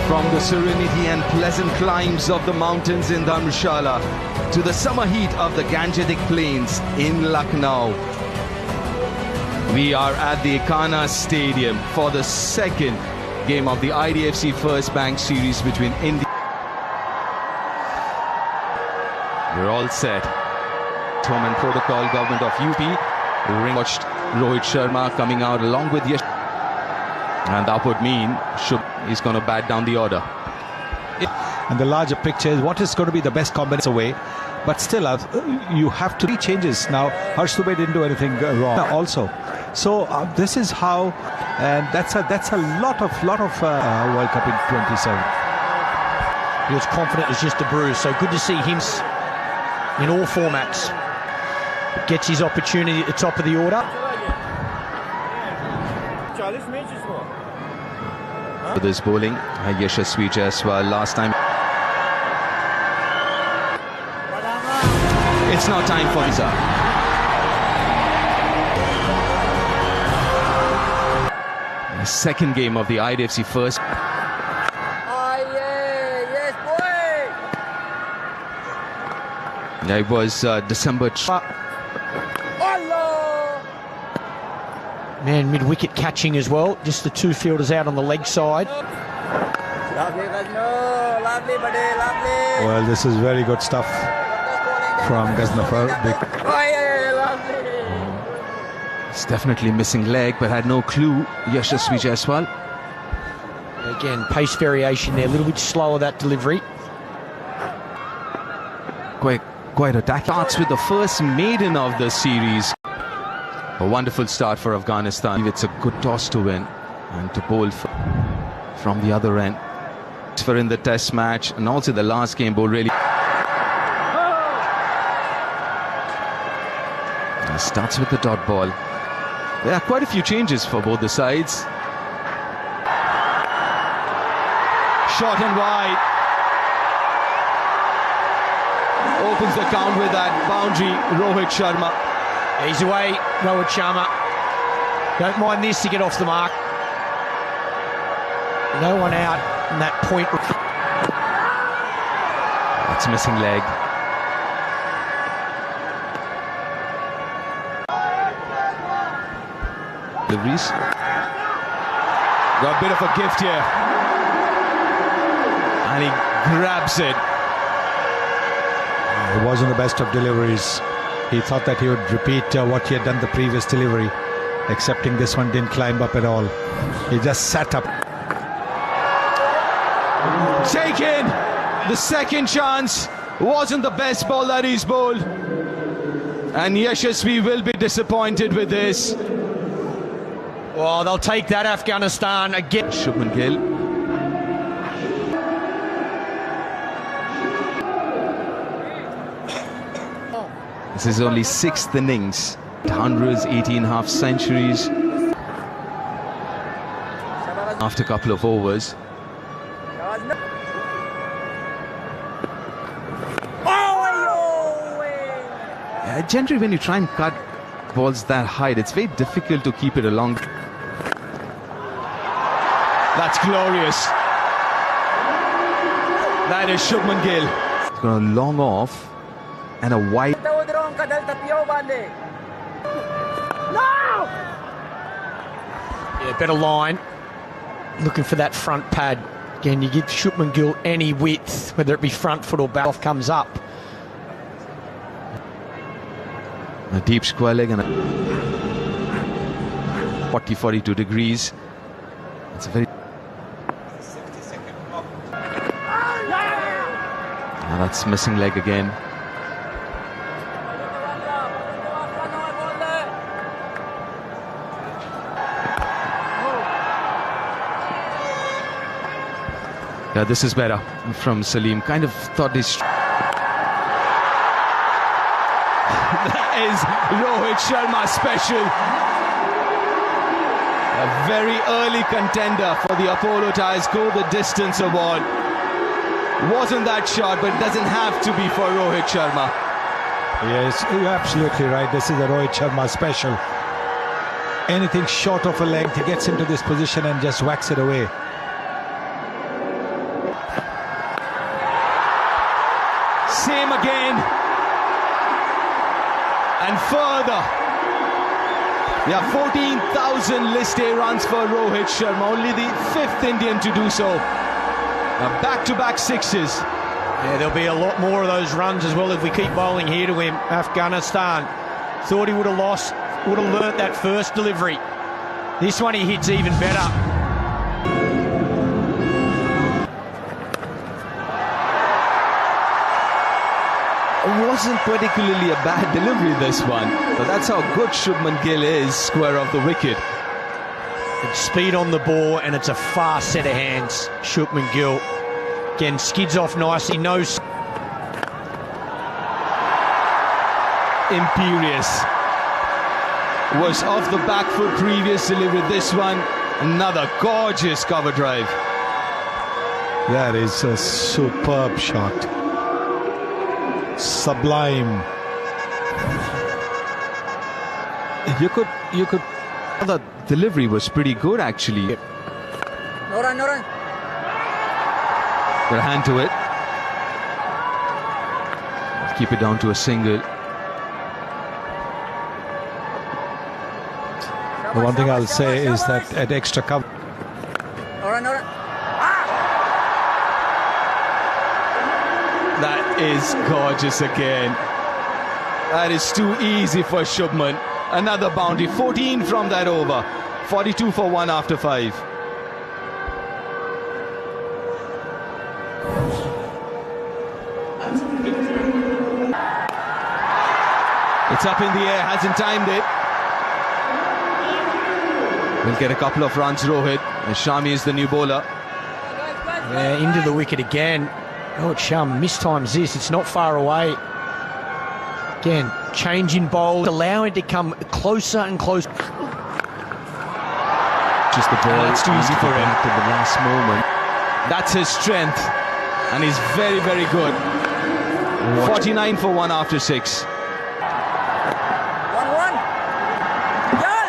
From the serenity and pleasant climbs of the mountains in Dharmshala to the summer heat of the Gangetic Plains in Lucknow, we are at the Ekana Stadium for the second game of the IDFC First Bank Series between India. We're all set. Home and protocol, government of UP. Watched Rohit Sharma coming out along with Yash. And that would mean he's going to bat down the order. And the larger picture is what is going to be the best combination away. But still, you have to be changes. Now, Harsh Dubey didn't do anything wrong also. So this is how, and that's a lot of World Cup in 27. He was confident as just a bruise. So good to see him in all formats. Gets his opportunity at the top of the order. For this bowling, Yashasvi Jaiswal last time. It's now time for Nisa. The second game of the IDFC First. Yeah, it was December. Man, mid-wicket catching as well. Just the two fielders out on the leg side. Well, this is very good stuff from Ghaznafar. It's definitely missing leg, but had no clue. Yashasvi Jaiswal. Again, pace variation there. A little bit slower, that delivery. Quite attack. Starts with the first maiden of the series. A wonderful start for Afghanistan. It's a good toss to win and to bowl from the other end. For in the test match and also the last game bowl really. It starts with the dot ball. There are quite a few changes for both the sides. Short and wide. Opens the count with that boundary, Rohit Sharma. He's away, Rohit Sharma. Don't mind this to get off the mark. No one out in that point. That's missing leg. Deliveries. Got a bit of a gift here. And he grabs it. It wasn't the best of deliveries. He thought that he would repeat what he had done the previous delivery, excepting this one didn't climb up at all. He just sat up. Taken! The second chance wasn't the best ball that he's bowled. And Yashasvi will be disappointed with this. Well, they'll take that, Afghanistan again. Shubman Gill. This is only 6th innings. Hundreds, 18 half centuries. After a couple of overs. Generally, when you try and cut balls that height, it's very difficult to keep it along. That's glorious. That is Shubman Gill. It's got a long off and a wide. Yeah, better line. Looking for that front pad. Again, you give Shubman Gill any width, whether it be front foot or back off comes up. A deep square leg and a 40-42 degrees. It's a very. Now that's missing leg again. Yeah, this is better from Salim. Kind of thought this. That is Rohit Sharma special. A very early contender for the Apollo Tyres Go the Distance award. Wasn't that shot, but it doesn't have to be for Rohit Sharma. Yes, you're absolutely right. This is a Rohit Sharma special. Anything short of a length, he gets into this position and just whacks it away. same again. And further. Yeah, 14,000 list A runs for Rohit Sharma. Only the 5th Indian to do so. Back-to-back sixes. Yeah, there'll be a lot more of those runs as well if we keep bowling here to him. Afghanistan thought he would have lost, would have learnt that first delivery. This one he hits even better. It wasn't particularly a bad delivery, this one. But that's how good Shubman Gill is, square of the wicket. It's speed on the ball and it's a fast set of hands. Shubman Gill again skids off nicely. Knows Imperious was off the back foot previous delivery. This one, another gorgeous cover drive. That is a superb shot. Sublime. You could. The delivery was pretty good, actually. No run, no run. Got a hand to it. Keep it down to a single. The one thing I'll say is that at extra cover. No run, no run. That is gorgeous again. That is too easy for Shubman. Another boundary, 14 from that over. 42 for 1 after 5. It's up in the air, hasn't timed it. We'll get a couple of runs, Rohit. Shami is the new bowler. yeah, into the wicket again. Rohit Sharma mistimes this. It's not far away. Again, changing bowl, allowing it to come closer and closer. Just the ball. It's too easy for him at the last moment. That's his strength, and he's very, very good. 49 for 1 after 6. 1-1. Jal.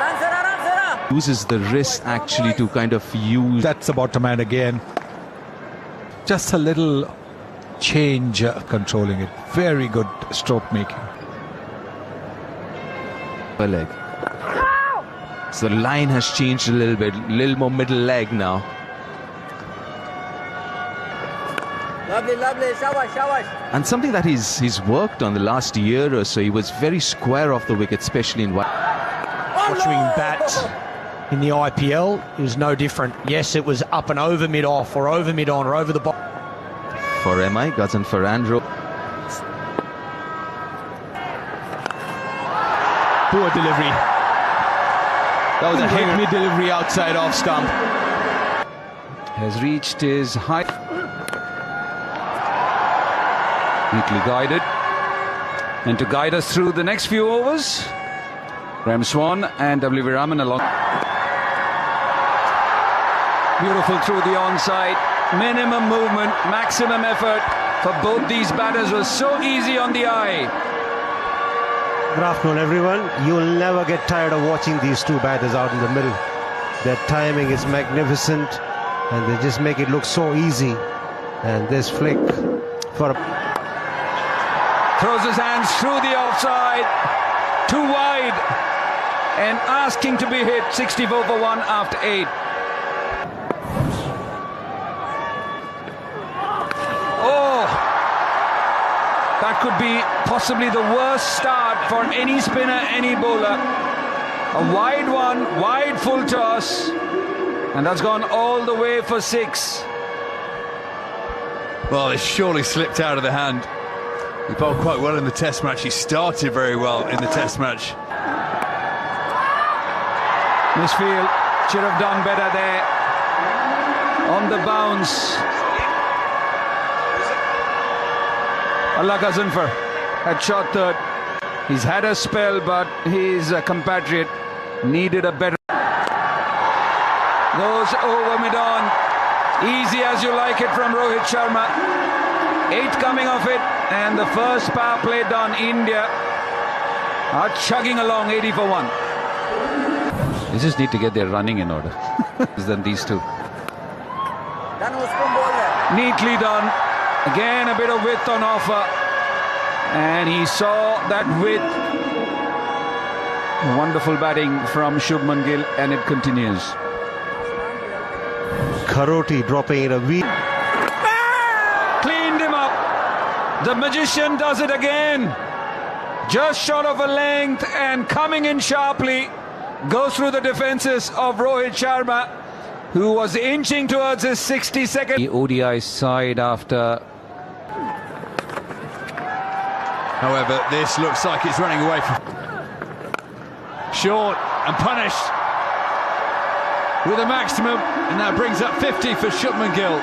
Run, Sera. Uses the wrist actually to kind of use. That's about to man again. Just a little change controlling it. Very good stroke making. A leg. So the line has changed a little bit. A little more middle leg now. Lovely, lovely. Shabash, shabash. And something that he's worked on the last year or so. He was very square off the wicket, especially in white. Watching him bat in the IPL, it was no different. Yes, it was up and over mid-off or over mid-on or over the ball. For MI, Gazan for Andrew. Poor delivery. That was a hit-me delivery outside off stump. Has reached his height. Neatly guided. And to guide us through the next few overs, Graham Swan and W.V. Raman along. Beautiful through the onside. Minimum movement, maximum effort for both these batters was so easy on the eye. Good afternoon, everyone. You'll never get tired of watching these two batters out in the middle. Their timing is magnificent and they just make it look so easy. And this flick for Throws his hands through the offside. Too wide. And asking to be hit. 64 for 1 after 8. Oh, that could be possibly the worst start for any spinner, any bowler. A wide one, wide full toss, and that's gone all the way for 6. Well, it surely slipped out of the hand. He bowled quite well in the Test match. He started very well in the Test match. Misfield should have done better there. On the bounce. Allah Gazanfar had shot third. He's had a spell, but his compatriot needed a better. Goes over mid-on. Easy as you like it from Rohit Sharma. 8 coming off it, and the first power play done. India are chugging along 80 for 1. They just need to get their running in order. Than these two. Done, spin ball there. Neatly done. Again, a bit of width on offer. And he saw that width. Wonderful batting from Shubman Gill, and it continues. Karoti dropping in a week. Cleaned him up. The magician does it again. Just short of a length and coming in sharply. Goes through the defences of Rohit Sharma, who was inching towards his 62nd. The ODI side after. However, this looks like it's running away from short and punished with a maximum, and that brings up 50 for Shubman Gill.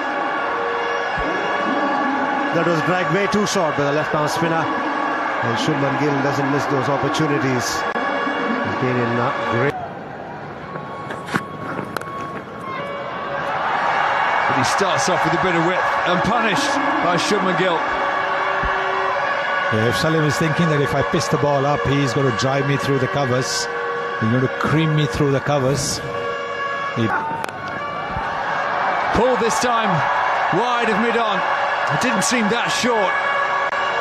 That was dragged way too short by the left-arm spinner, and Shubman Gill doesn't miss those opportunities. He's been in great. But he starts off with a bit of width and punished by Shubman Gill. Yeah, if Salim is thinking that if I piss the ball up, he's going to drive me through the covers, he's going to cream me through the covers. He pulled this time wide of mid-on. It didn't seem that short.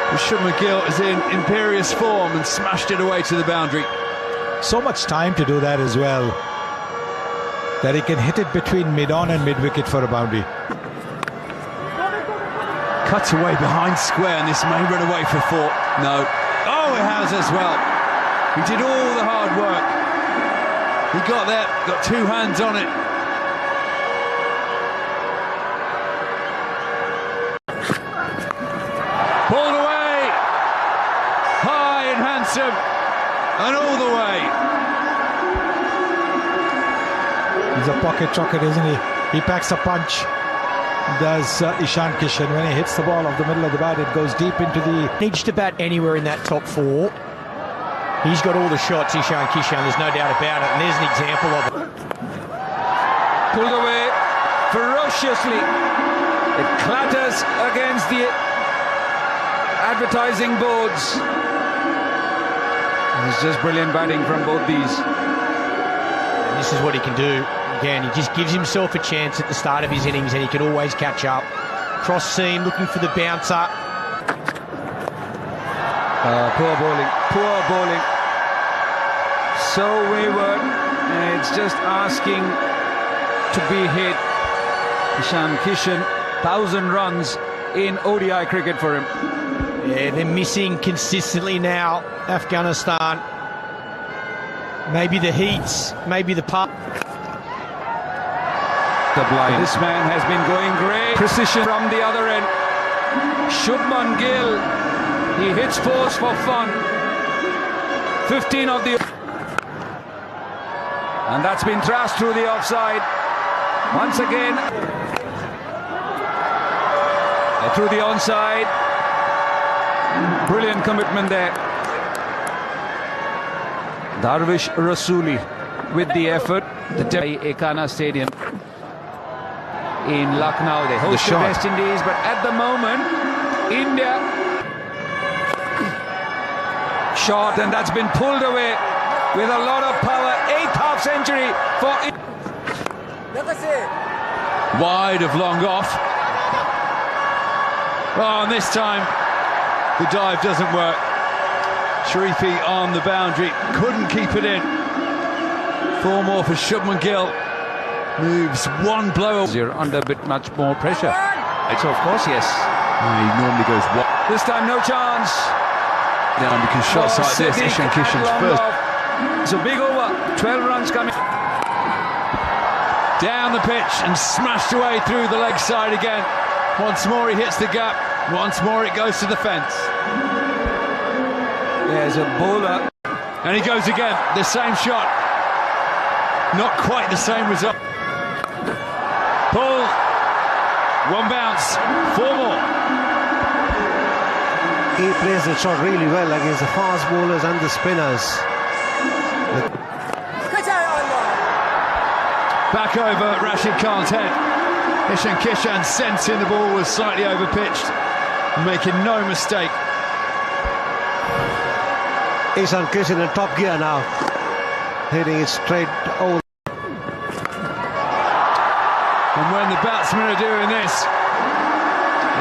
But Shubman Gill is in imperious form and smashed it away to the boundary. So much time to do that as well, that he can hit it between mid-on and mid-wicket for a boundary. Cut away behind square, and this may run away for 4. No. Oh, it has as well. He did all the hard work. He got there, got 2 hands on it. Pulled away. High and handsome. And all the way. He's a pocket rocket, isn't he? He packs a punch. Does Ishan Kishan. When he hits the ball off the middle of the bat, it goes deep into the... Needs to bat anywhere in that top 4. He's got all the shots, Ishan Kishan, there's no doubt about it, and there's an example of it. Pulled away ferociously. It clatters against the advertising boards. It's just brilliant batting from both these. And this is what he can do. Again, he just gives himself a chance at the start of his innings, and he can always catch up. Cross seam, looking for the bouncer. Poor bowling, poor bowling. So wayward. It's just asking to be hit. Ishan Kishan, 1,000 runs in ODI cricket for him. Yeah, they're missing consistently now, Afghanistan. Maybe the heats, maybe the pup. This man has been going great. Precision from the other end. Shubman Gill, he hits 4s for fun. 15 of the... And that's been thrashed through the offside. Once again. Through the onside. Brilliant commitment there. Darvish Rasuli with the effort. The Ekana Stadium in Lucknow. They host the West Indies, but at the moment, India shot, and that's been pulled away with a lot of power. 8th half century for India. Wide of long off. Oh, and this time the dive doesn't work. Sharifi on the boundary, couldn't keep it in. 4 more for Shubman Gill. Moves 1 blow. You're under a bit much more pressure. So of course, yes. He normally goes what? This time, no chance. Down because shots like this, Ishan Kishan's first. It's a big over. 12 runs coming. Down the pitch and smashed away through the leg side again. Once more he hits the gap. Once more it goes to the fence. There's a bowler. And he goes again. The same shot. Not quite the same result. Pull. 1 bounce. 4 more. He plays the shot really well against the fast bowlers and the spinners. Back over Rashid Khan's head. Ishan Kishan sensing the ball was slightly overpitched, making no mistake. Ishan Kishan in top gear now, hitting it straight over. And when the batsmen are doing this,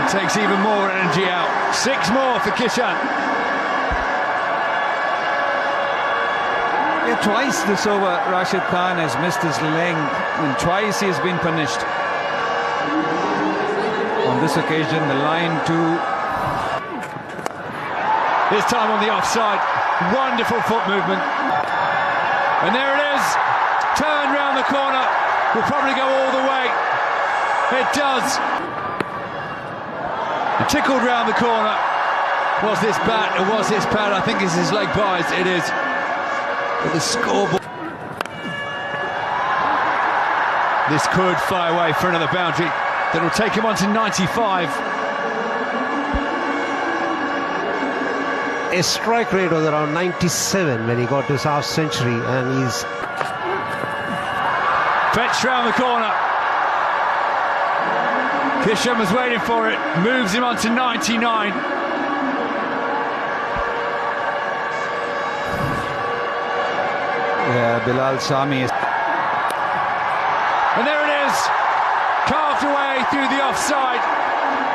It takes even more energy out. 6 more for Kishan. Yeah, twice this over, Rashid Khan has missed his length, and twice he has been punished. On this occasion, the line too. This time on the offside. Wonderful foot movement. And there it is. Turn round the corner. Will probably go all the way. It does. It tickled round the corner. Was this bat or was this pad? I think it's his leg bias. It is. But the scoreboard. This could fly away for another boundary. That will take him on to 95. His strike rate was around 97 when he got to his half century, and he's fetched round the corner. Kishan was waiting for it, moves him on to 99. Yeah, Bilal Sami is. And there it is, carved away through the offside.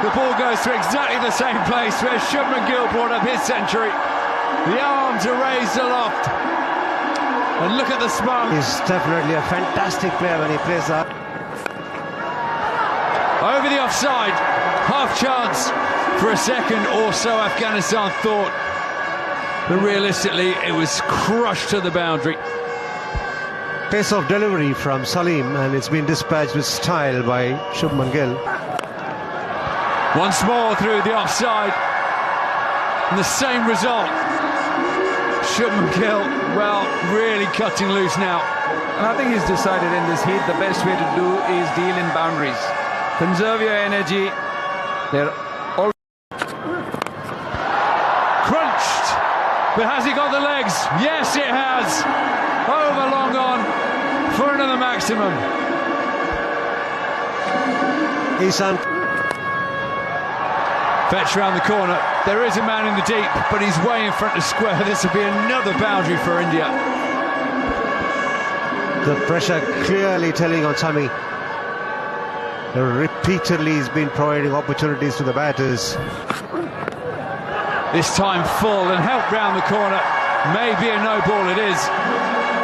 The ball goes to exactly the same place where Shubman Gill brought up his century. The arms are raised aloft. And look at the smile. He's definitely a fantastic player when he plays that. Over the offside, half chance for a second or so, Afghanistan thought. But realistically, it was crushed to the boundary. Pace of delivery from Salim, and it's been dispatched with style by Shubman Gill. Once more through the offside, and the same result. Shubman Gill, well, really cutting loose now. And I think he's decided in this heat the best way to do is deal in boundaries. Conserve your energy. They're all crunched, but has he got the legs? Yes, it has. Over, long on for another maximum. Isan. Fetch round the corner. There is a man in the deep, but he's way in front of square. This will be another boundary for India. The pressure clearly telling on Sami. Repeatedly he's been providing opportunities to the batters. This time full and help round the corner. Maybe a no ball it is.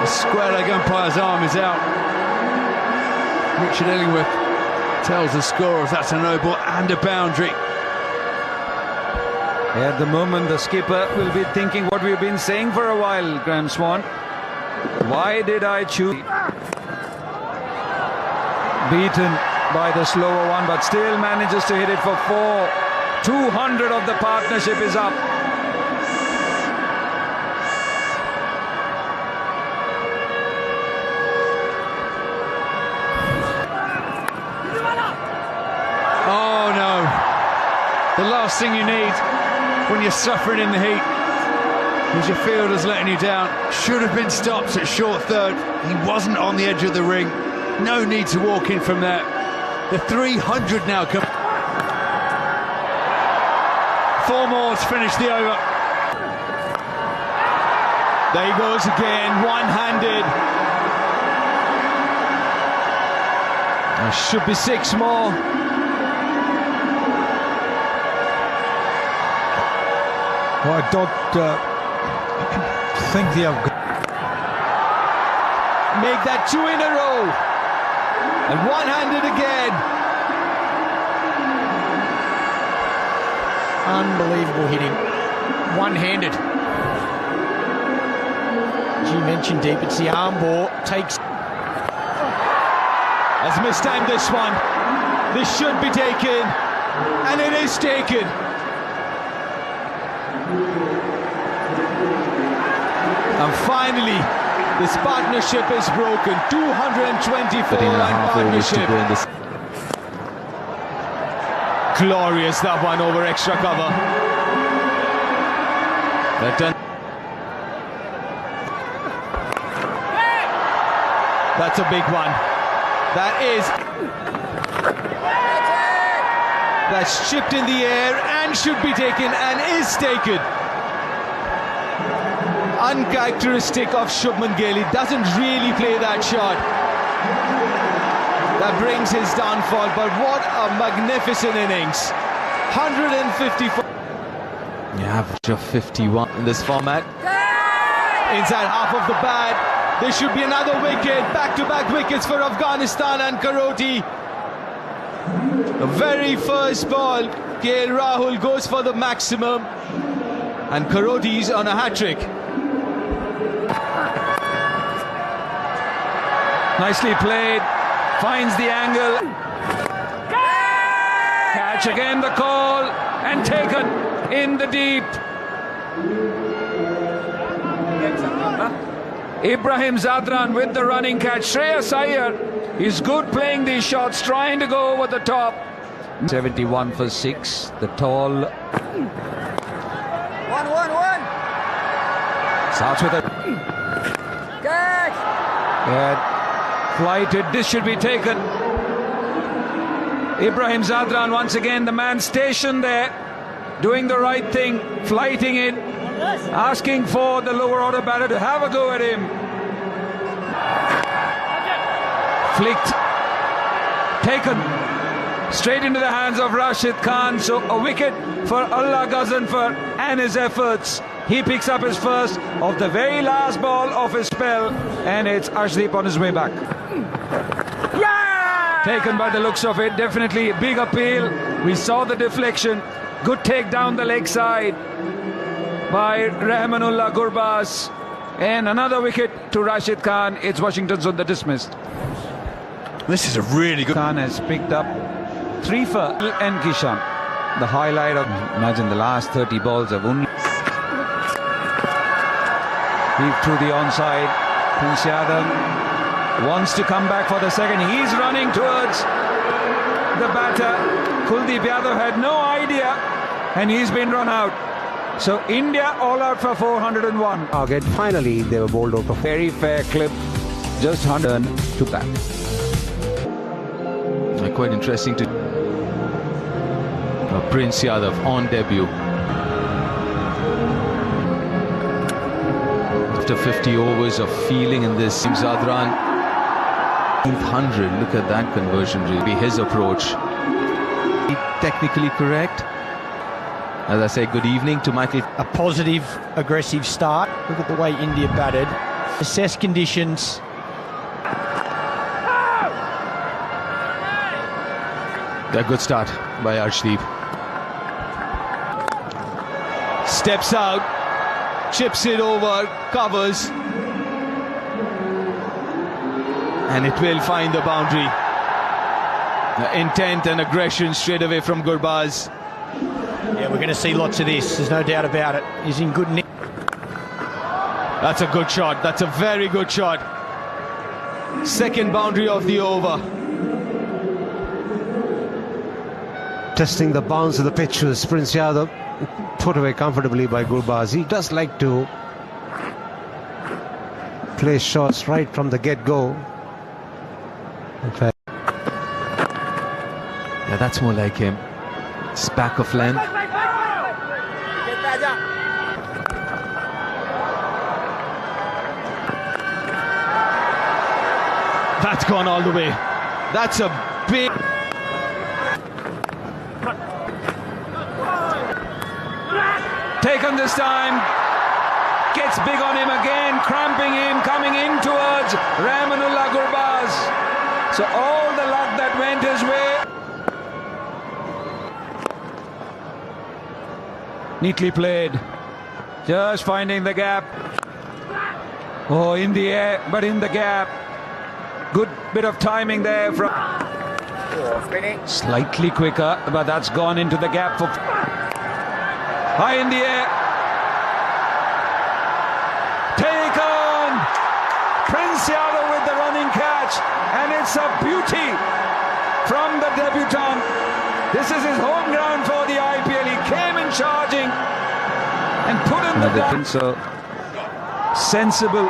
The square leg umpire's arm is out. Richard Illingworth tells the scorers that's a no ball and a boundary. At the moment, the skipper will be thinking what we've been saying for a while, Graham Swan. Why did I choose? Beaten by the slower one, but still manages to hit it for 4. 200 of the partnership is up. Oh no. The last thing you need when you're suffering in the heat is your fielder's letting you down. Should have been stopped at short third. He wasn't on the edge of the ring. No need to walk in from there. The 300 now come. 4 more to finish the over. There he goes again, one-handed. There should be 6 more. Well, I don't think they have make that 2 in a row, and one-handed again. Unbelievable hitting, one-handed. As you mentioned, Deep, it's the arm ball, takes. Has mistimed this one. This should be taken, and it is taken. And finally, this partnership is broken. 224 run partnership. Glorious, that one over extra cover. That's a big one. That is. That's chipped in the air and should be taken and is taken. Uncharacteristic of Shubman Gill. He doesn't really play that shot. That brings his downfall, but what a magnificent innings. 154. You average of 51 in this format. Inside half of the pad. There should be another wicket. Back-to-back wickets for Afghanistan and Karoti. The very first ball, KL Rahul goes for the maximum. And Karoti's on a hat-trick. Nicely played. Finds the angle. Catch again, the call. And taken in the deep. Ibrahim Zadran with the running catch. Shreyas Iyer is good playing these shots, trying to go over the top. 71 for 6. The tall. 1-1-1. Starts with a Catch. flighted. This should be taken. Ibrahim Zadran once again, the man stationed there, doing the right thing, flighting it, asking for the lower order batter to have a go at him. Flicked, taken, straight into the hands of Rashid Khan. So a wicket for Allah Ghazanfar and his efforts. He picks up his first of the very last ball of his spell, and it's Arshdeep on his way back. Taken by the looks of it, definitely a big appeal. We saw the deflection. Good take down the leg side by Rahmanullah Gurbaz, and another wicket to Rashid Khan. It's Washington's on the dismissed. This is a really good. Khan has picked up 3 for N. Kishan. The highlight of, imagine the last 30 balls of only. Heave through the onside. Prince Yadav wants to come back for the second. He's running towards the batter. Kuldeep Yadav had no idea, and he's been run out. So India all out for 401. Target. Finally, they were bowled out of. Very fair clip. Just 100 to bat. Quite interesting to Prince Yadav on debut. After 50 overs of fielding in this, Zadran 100. Look at that conversion rate. Be his approach. Technically correct. As I say, good evening to Michael. A positive, aggressive start. Look at the way India batted. Assess conditions. A good start by Arshdeep. Steps out. Chips it over. Covers. And it will find the boundary. The intent and aggression straight away from Gurbaz. Yeah, we're going to see lots of this. There's no doubt about it. He's in good nick. That's a good shot. That's a very good shot. Second boundary of the over. Testing the bounce of the pitch was Prince Yadav, put away comfortably by Gurbaz. He does like to play shots right from the get-go. In fact, Yeah, that's more like him. It's back of length. That's gone all the way. That's a big... Taken this time. Gets big on him again, cramping him, coming in towards Rahmanullah Gurbaz. So all the luck that went his way. Neatly played. Just finding the gap. Oh, in the air, but in the gap. Good bit of timing there from... Slightly quicker, but that's gone into the gap for... High in the air. Taken! Prince Yadav with the running catch. And it's a beauty from the debutant. This is his home ground for the IPL. He came in charging and put in the... So sensible.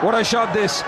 What a shot this.